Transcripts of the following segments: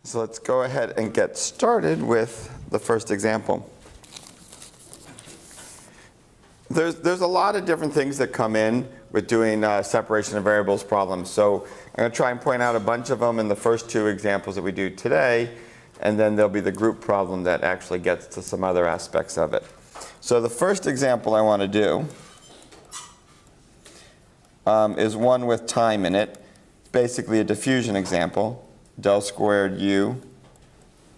So let's go ahead and get started with the first example. There's a lot of different things that come in with doing separation of variables problems. So I'm going to try and point out a bunch of them in the first two examples that we do today, and then there'll be the group problem that actually gets to some other aspects of it. So the first example I want to do is one with time in it. It's basically a diffusion example. Del squared u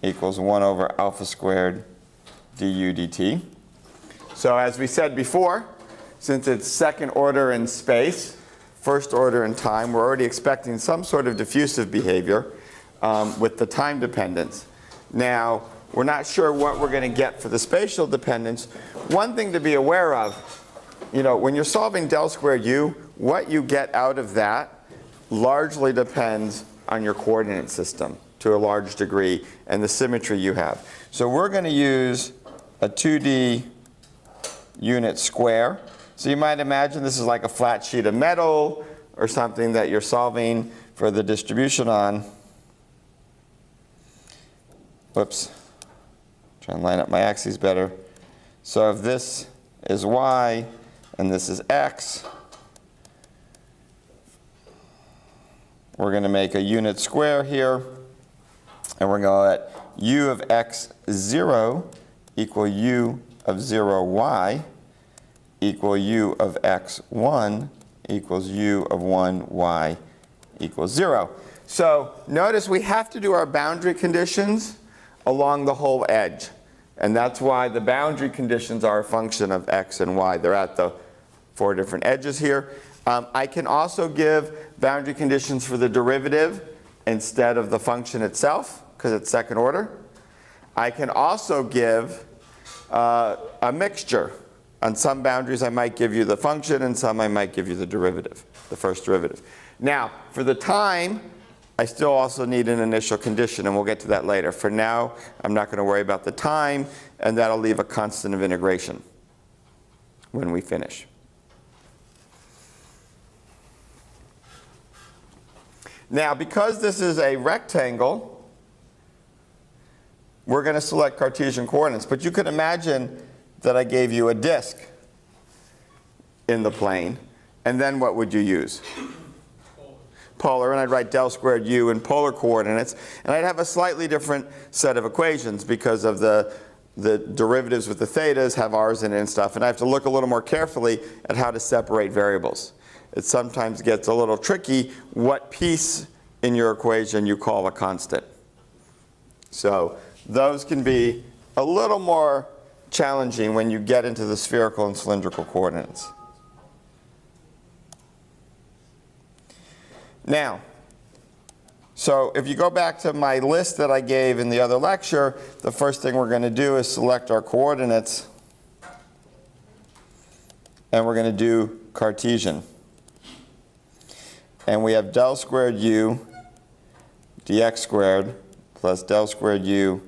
equals 1 over alpha squared du dt. So as we said before, since it's second order in space, first order in time, we're already expecting some sort of diffusive behavior with the time dependence. Now, we're not sure what we're going to get for the spatial dependence. One thing to be aware of, when you're solving del squared u, what you get out of that largely depends on your coordinate system to a large degree and the symmetry you have. So we're going to use a 2D unit square. So you might imagine this is like a flat sheet of metal or something that you're solving for the distribution on. Whoops. Try and line up my axes better. So if this is y and this is x, we're going to make a unit square here, and we're going to let u of x0 equal u of 0y equal u of x1 equals u of 1y equals 0. So notice we have to do our boundary conditions along the whole edge. And that's why the boundary conditions are a function of x and y. They're at the 4 different edges here. I can also give boundary conditions for the derivative instead of the function itself, because it's second order. I can also give a mixture. On some boundaries I might give you the function, and some I might give you the derivative, the first derivative. Now, for the time, I still also need an initial condition, and we'll get to that later. For now, I'm not going to worry about the time, and that'll leave a constant of integration when we finish. Now, because this is a rectangle, we're going to select Cartesian coordinates. But you could imagine that I gave you a disk in the plane, and then what would you use? Polar, and I'd write del squared u in polar coordinates, and I'd have a slightly different set of equations because of the derivatives with the thetas have r's in it and stuff, and I have to look a little more carefully at how to separate variables. It sometimes gets a little tricky what piece in your equation you call a constant. So those can be a little more challenging when you get into the spherical and cylindrical coordinates. Now, so if you go back to my list that I gave in the other lecture, the first thing we're going to do is select our coordinates, and we're going to do Cartesian. And we have del squared u dx squared plus del squared u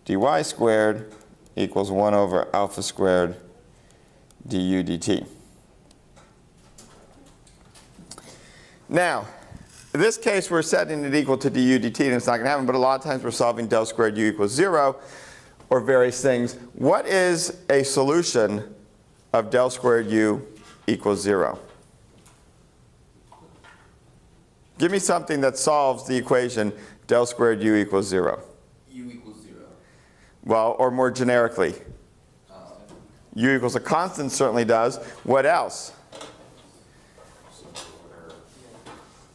dy squared equals 1 over alpha squared du dt. Now, in this case, we're setting it equal to du dt, and it's not going to happen, but a lot of times we're solving del squared u equals 0, or various things. What is a solution of del squared u equals 0? Give me something that solves the equation del squared u equals 0. U equals 0. Well, or more generically. U equals a constant certainly does. What else?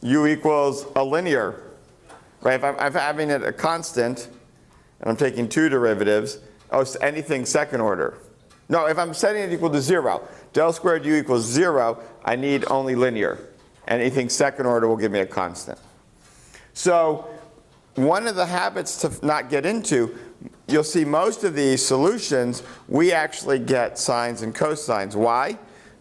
U equals a linear. Right? If I'm having it a constant, and I'm taking 2 derivatives, it's anything second order. No, if I'm setting it equal to 0, del squared u equals 0, I need only linear. Anything second order will give me a constant. So one of the habits to not get into, you'll see most of these solutions, we actually get sines and cosines. Why?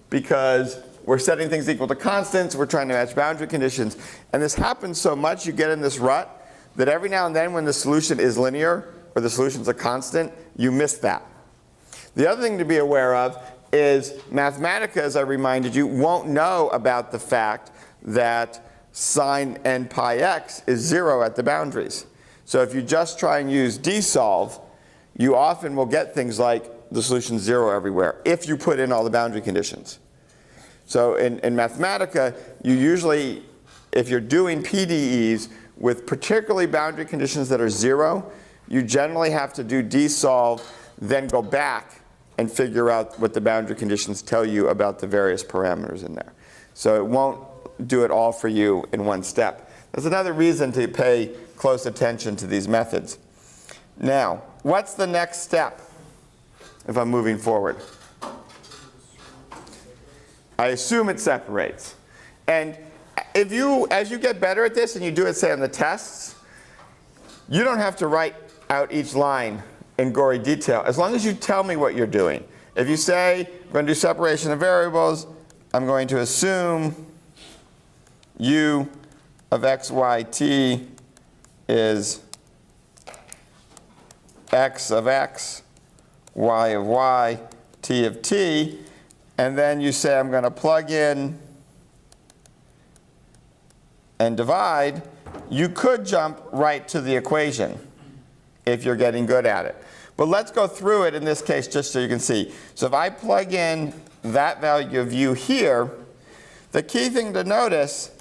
Because we're setting things equal to constants, we're trying to match boundary conditions. And this happens so much, you get in this rut, that every now and then when the solution is linear, or the solution's a constant, you miss that. The other thing to be aware of is Mathematica, as I reminded you, won't know about the fact that sine n pi x is 0 at the boundaries. So if you just try and use dsolve, you often will get things like the solution 0 everywhere, if you put in all the boundary conditions. So in Mathematica, you usually, if you're doing PDEs with particularly boundary conditions that are 0, you generally have to do dsolve, then go back and figure out what the boundary conditions tell you about the various parameters in there. So it won't do it all for you in one step. There's another reason to pay close attention to these methods. Now, what's the next step if I'm moving forward? I assume it separates. And if you, as you get better at this and you do it, say, on the tests, you don't have to write out each line in gory detail, as long as you tell me what you're doing. If you say, I'm going to do separation of variables, I'm going to assume u of x, y, t is x of x, y of y, t of t, and then you say I'm going to plug in and divide, you could jump right to the equation if you're getting good at it. But let's go through it in this case just so you can see. So if I plug in that value of u here, the key thing to notice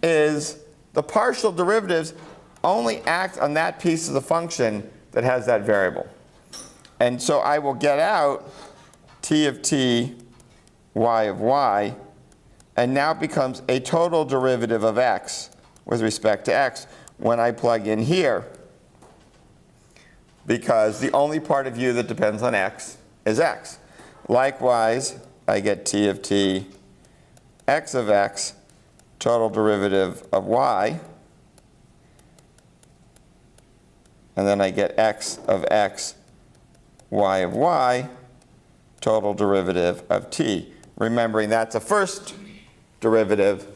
is the partial derivatives only act on that piece of the function that has that variable. And so I will get out t of t, y of y, and now it becomes a total derivative of x with respect to x when I plug in here, because the only part of u that depends on x is x. Likewise, I get t of t, x of x, total derivative of y, and then I get x of x, y of y, total derivative of t. Remembering that's a first derivative,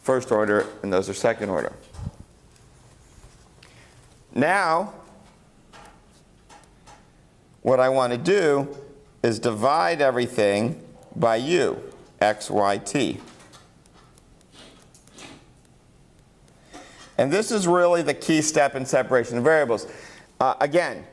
first order, and those are second order. Now, what I want to do is divide everything by u, x, y, t. And this is really the key step in separation of variables. Again,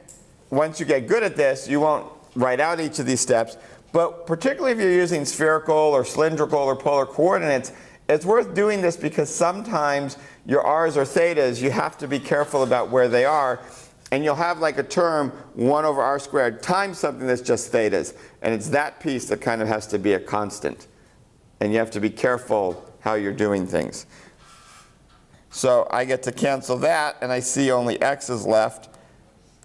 once you get good at this, you won't write out each of these steps. But particularly if you're using spherical or cylindrical or polar coordinates, it's worth doing this because sometimes your r's or thetas, you have to be careful about where they are. And you'll have like a term 1 over r squared times something that's just thetas. And it's that piece that kind of has to be a constant. And you have to be careful how you're doing things. So I get to cancel that, and I see only x is left.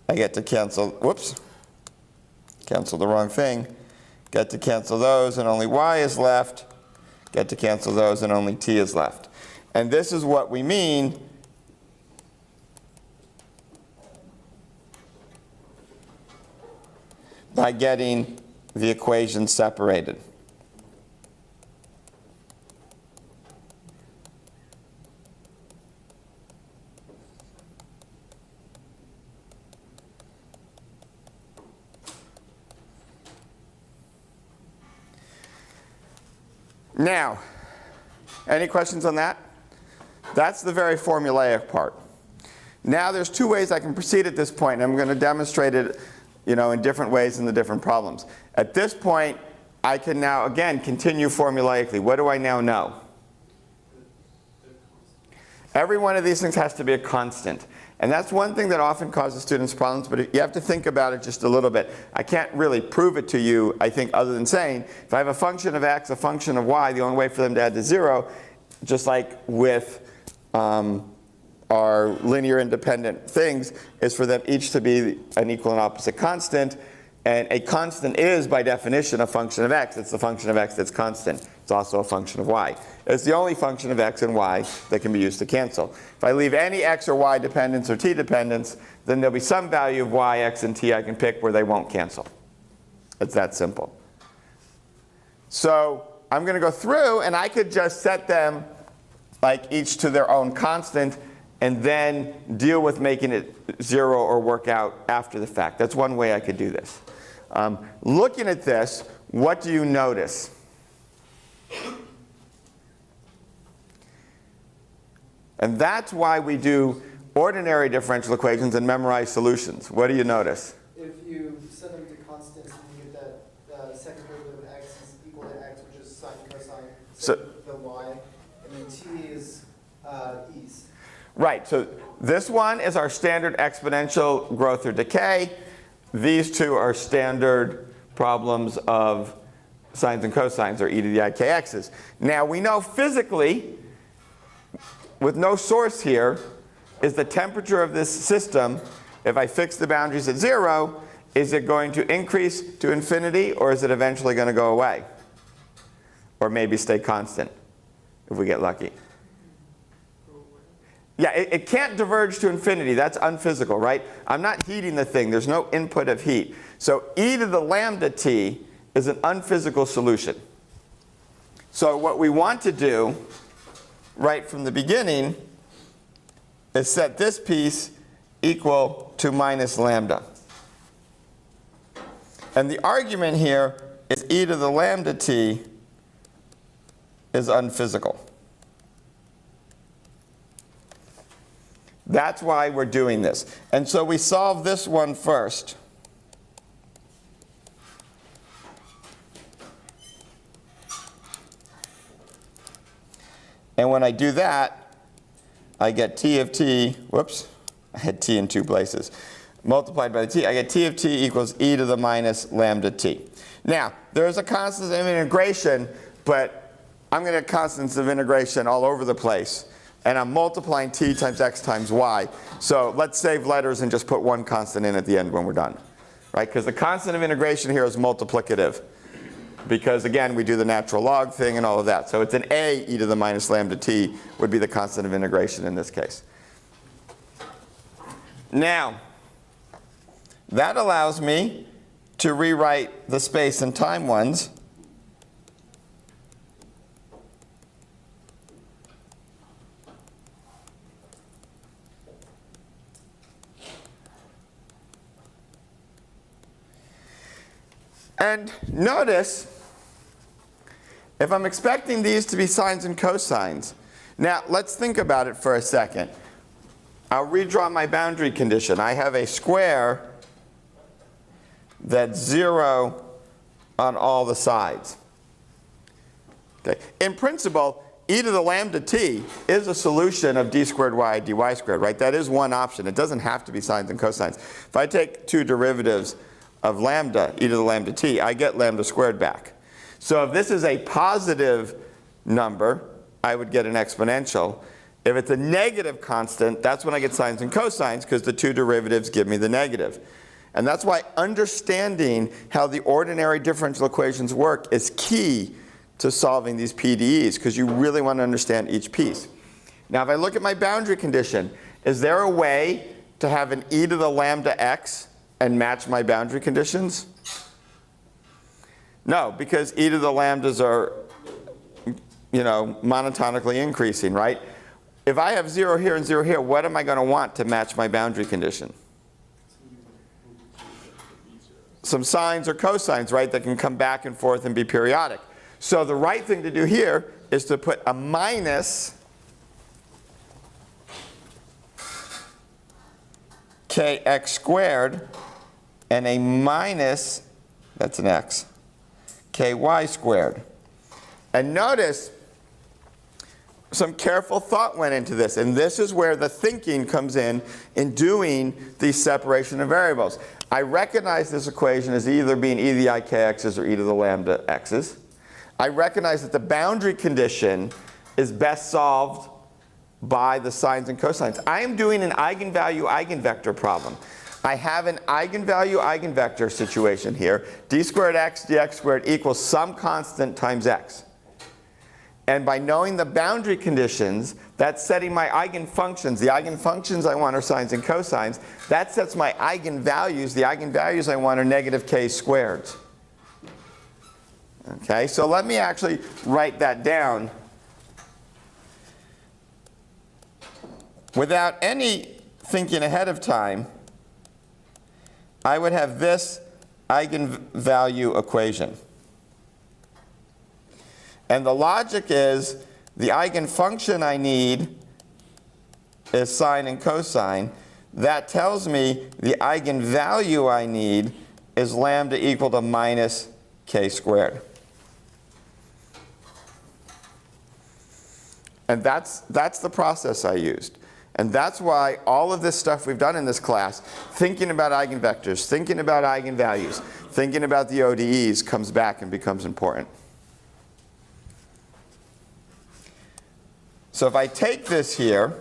I get to cancel, whoops, cancel the wrong thing. Get to cancel those, and only y is left. Get to cancel those, and only t is left. And this is what we mean by getting the equation separated. Now, any questions on that? That's the very formulaic part. Now there's two ways I can proceed at this point, and I'm going to demonstrate it, in different ways in the different problems. At this point, I can now, again, continue formulaically. What do I now know? Every one of these things has to be a constant. And that's one thing that often causes students problems, but you have to think about it just a little bit. I can't really prove it to you, I think, other than saying, if I have a function of x, a function of y, the only way for them to add to 0, just like with our linear independent things, is for them each to be an equal and opposite constant. And a constant is, by definition, a function of x. It's the function of x that's constant. It's also a function of y. It's the only function of x and y that can be used to cancel. If I leave any x or y dependence or t dependence, then there'll be some value of y, x, and t I can pick where they won't cancel. It's that simple. So I'm going to go through, and I could just set them like each to their own constant and then deal with making it 0 or work out after the fact. That's one way I could do this. Looking at this, what do you notice? And that's why we do ordinary differential equations and memorize solutions. What do you notice? If you set them to constants, you get that second derivative of x is equal to x, which is sine cosine, So the y, and then t is e's. Right, so this one is our standard exponential growth or decay. These two are standard problems of sines and cosines, or e to the I kx's. Now we know physically, with no source here, is the temperature of this system, if I fix the boundaries at 0, is it going to increase to infinity, or is it eventually going to go away? Or maybe stay constant, if we get lucky. Yeah, it can't diverge to infinity. That's unphysical, right? I'm not heating the thing. There's no input of heat. So e to the lambda t is an unphysical solution. So what we want to do right from the beginning is set this piece equal to minus lambda. And the argument here is e to the lambda t is unphysical. That's why we're doing this. And so we solve this one first. And when I do that, I get t of t, whoops, I had t in two places, multiplied by the t, I get t of t equals e to the minus lambda t. Now, there's a constant of integration, but I'm going to have constants of integration all over the place. And I'm multiplying t times x times y. So let's save letters and just put one constant in at the end when we're done. Right? Because the constant of integration here is multiplicative. Because again, we do the natural log thing and all of that. So it's an a e to the minus lambda t would be the constant of integration in this case. Now, that allows me to rewrite the space and time ones and notice, if I'm expecting these to be sines and cosines, now let's think about it for a second. I'll redraw my boundary condition. I have a square that's 0 on all the sides. Okay. In principle, e to the lambda t is a solution of d squared y dy squared, right? That is one option. It doesn't have to be sines and cosines. If I take two derivatives of lambda, e to the lambda t, I get lambda squared back. So if this is a positive number, I would get an exponential. If it's a negative constant, that's when I get sines and cosines, because the two derivatives give me the negative. And that's why understanding how the ordinary differential equations work is key to solving these PDEs, because you really want to understand each piece. Now if I look at my boundary condition, is there a way to have an e to the lambda x and match my boundary conditions? No, because e to the lambdas are, monotonically increasing, right? If I have 0 here and 0 here, what am I going to want to match my boundary condition? Some sines or cosines, right, that can come back and forth and be periodic. So the right thing to do here is to put a minus kx squared and a minus, that's an x, ky squared. And notice some careful thought went into this, and this is where the thinking comes in doing the separation of variables. I recognize this equation as either being e to the I kx's or e to the lambda x's. I recognize that the boundary condition is best solved by the sines and cosines. I am doing an eigenvalue eigenvector problem. I have an eigenvalue eigenvector situation here. D squared x dx squared equals some constant times x. And by knowing the boundary conditions, that's setting my eigenfunctions. The eigenfunctions I want are sines and cosines. That sets my eigenvalues. The eigenvalues I want are negative k squared. Okay, so let me actually write that down. Without any thinking ahead of time, I would have this eigenvalue equation. And the logic is the eigenfunction I need is sine and cosine, that tells me the eigenvalue I need is lambda equal to minus k squared. And that's the process I used. And that's why all of this stuff we've done in this class, thinking about eigenvectors, thinking about eigenvalues, thinking about the ODEs, comes back and becomes important. So if I take this here,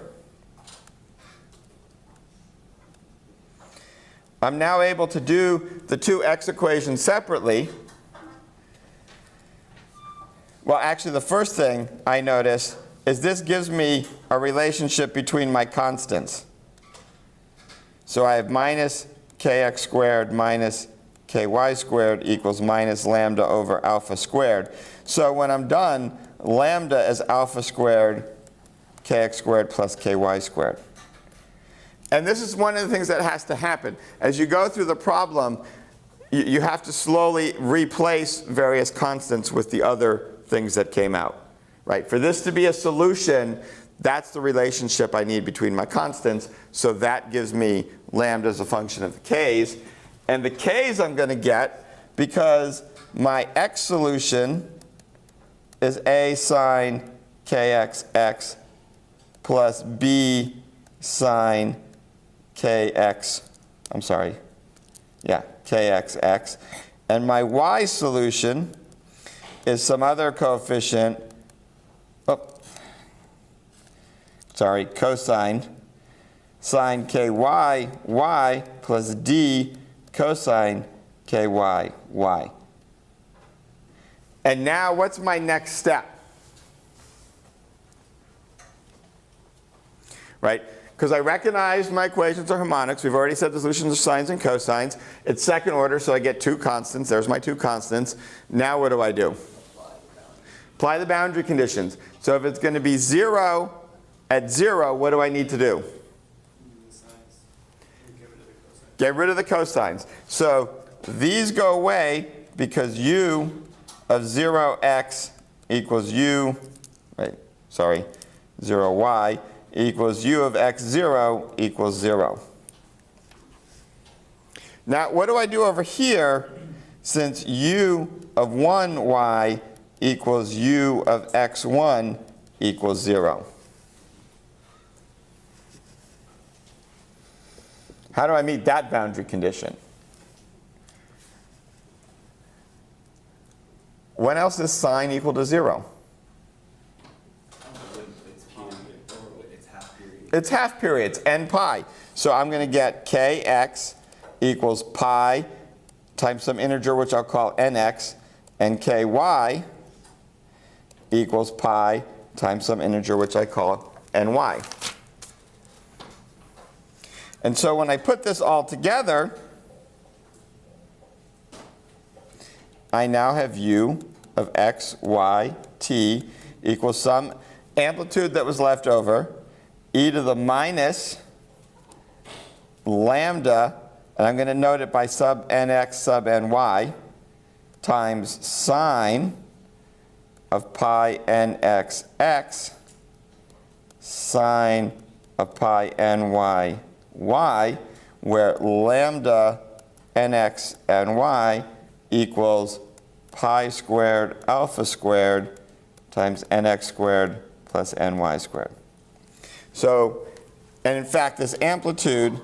I'm now able to do the two x equations separately. Well, actually, the first thing I notice is this gives me a relationship between my constants. So I have minus kx squared minus ky squared equals minus lambda over alpha squared. So when I'm done, lambda is alpha squared kx squared plus ky squared. And this is one of the things that has to happen. As you go through the problem, you have to slowly replace various constants with the other things that came out. Right? For this to be a solution, that's the relationship I need between my constants. So that gives me lambda as a function of the k's. And the k's I'm going to get because my x solution is a sine kxx plus b sine kxx. And my y solution is some other coefficient, cosine sine ky y plus d cosine ky y. And now what's my next step? Right? Because I recognize my equations are harmonics. We've already said the solutions are sines and cosines. It's second order, so I get two constants. There's my two constants. Now what do I do? Apply the boundary conditions. So if it's going to be 0 at 0, what do I need to do? Get rid of the cosines. So these go away because u of 0x equals u, 0y equals u of x0 equals 0. Now what do I do over here since u of 1y equals u of x1 equals 0? How do I meet that boundary condition? When else is sine equal to 0? It's half periods, n pi. So I'm going to get kx equals pi times some integer which I'll call nx, and ky equals pi times some integer which I call ny. And so when I put this all together, I now have u of x, y, t equals some amplitude that was left over, e to the minus lambda, and I'm going to note it by sub nx sub ny, times sine of pi nxx sine of pi ny y, where lambda nx ny equals pi squared alpha squared times nx squared plus ny squared. So, and in fact, this amplitude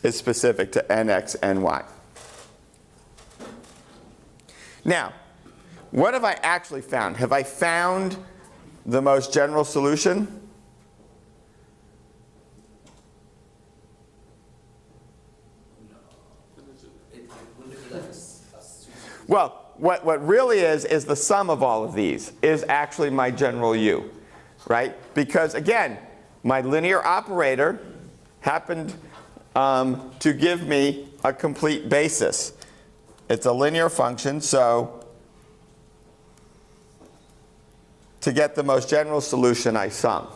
is specific to nx and ny. Now, what have I actually found? Have I found the most general solution? Well, what really is the sum of all of these is actually my general u, right? Because again, my linear operator happened to give me a complete basis. It's a linear function, so to get the most general solution, I sum.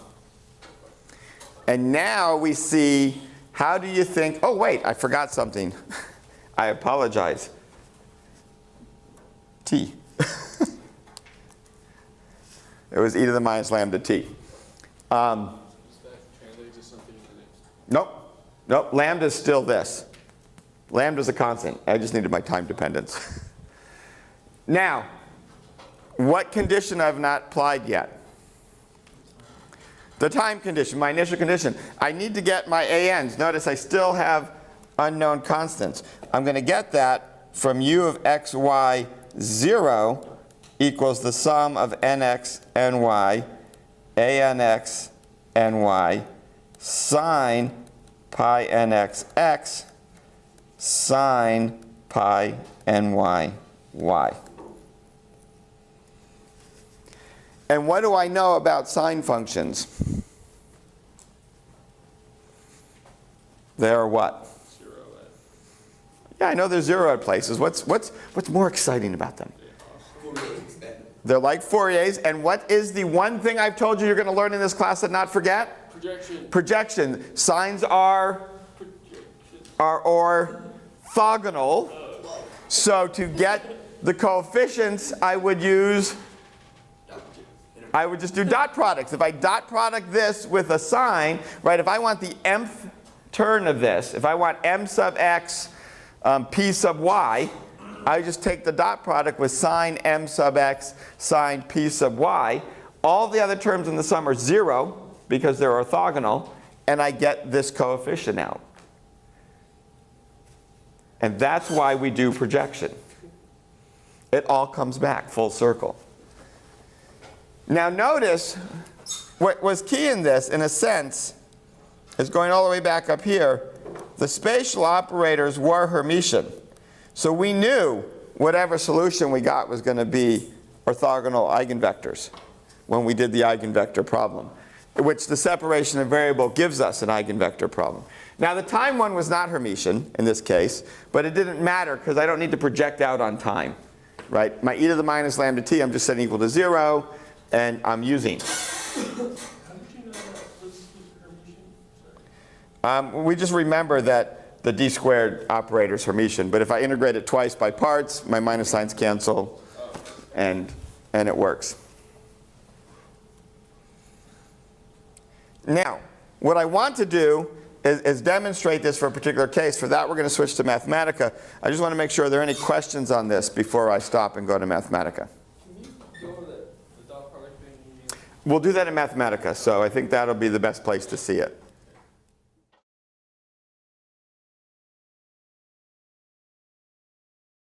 And now we see, how do you think, oh wait, I forgot something. I apologize. T. It was e to the minus lambda t. Does that translate to something in the next? Nope. Nope. Lambda is still this. Lambda is a constant. I just needed my time dependence. Now, what condition I've not applied yet? The time condition, my initial condition. I need to get my ANs. Notice I still have unknown constants. I'm going to get that from u of x, y, 0 equals the sum of nx, ny, anx, ny, sine pi nx x, sine pi ny, y. And what do I know about sine functions? They are what? Zero at. Yeah, I know they're zero at places. What's more exciting about them? They're like Fouriers. And what is the one thing I've told you you're going to learn in this class and not forget? Projection. Projection. Sines are orthogonal. So to get the coefficients, I would just do dot products. If I dot product this with a sine, right, if I want the mth term of this, if I want m sub x p sub y, I just take the dot product with sine m sub x, sine p sub y. All the other terms in the sum are 0 because they're orthogonal, and I get this coefficient out. And that's why we do projection. It all comes back full circle. Now notice, what was key in this, in a sense, is going all the way back up here. The spatial operators were Hermitian. So we knew whatever solution we got was going to be orthogonal eigenvectors when we did the eigenvector problem, which the separation of variable gives us an eigenvector problem. Now the time one was not Hermitian in this case, but it didn't matter because I don't need to project out on time. Right? My e to the minus lambda t, I'm just setting equal to 0. And I'm using. How did you know that was Hermitian? We just remember that the d squared operator is Hermitian. But if I integrate it twice by parts, my minus signs cancel, and it works. Now, what I want to do is demonstrate this for a particular case. For that, we're going to switch to Mathematica. I just want to make sure there are any questions on this before I stop and go to Mathematica. We'll do that in Mathematica, so I think that'll be the best place to see it.